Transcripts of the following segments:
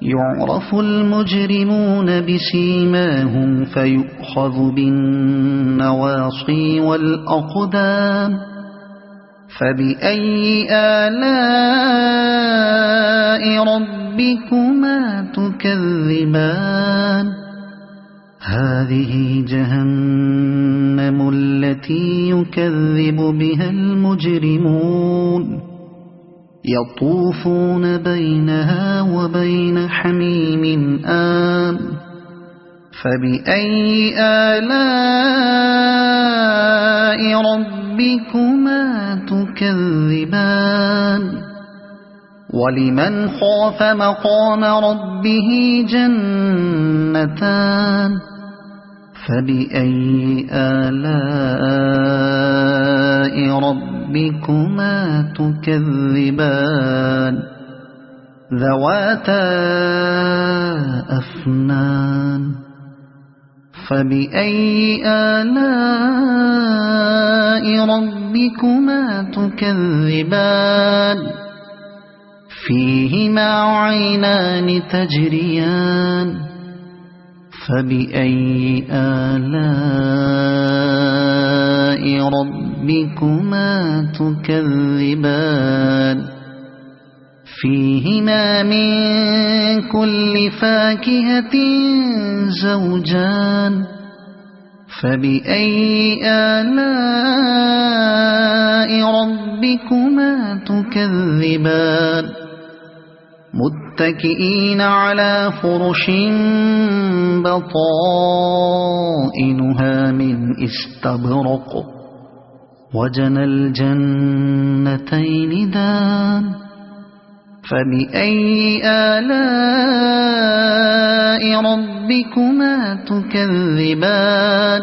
يعرف المجرمون بسيماهم فيؤخذ بالنواصي والأقدام فبأي آلاء ربكما تكذبان هذه جهنم التي يكذب بها المجرمون يطوفون بينها وبين حميم آن فبأي آلاء ربكما تكذبان ولمن خاف مقام ربه جنتان فبأي آلاء ربكما تكذبان ذواتا أفنان فبأي آلاء ربكما تكذبان فيهما عينان تجريان فبأي آلاء ربكما تكذبان فيهما من كل فاكهة زوجان فبأي آلاء ربكما تكذبان متكئين على فرش بطائنها من استبرق وجنى الجنتين دان فبأي آلاء ربكما تكذبان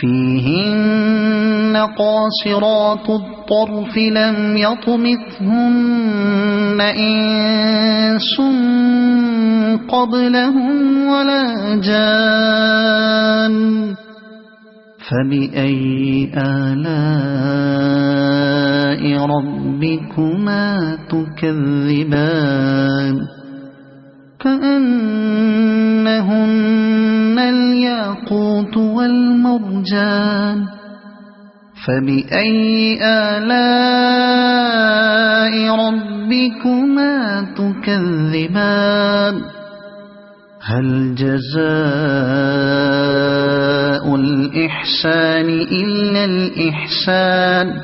فيهن قاصرات الطرف لم يطمثهن إنس قبلهم ولا جان فبأي آلاء ربكما تكذبان كأنهن الياقوت والمرجان فبأي آلاء ربكما تكذبان هل جزاء الإحسان إلا الإحسان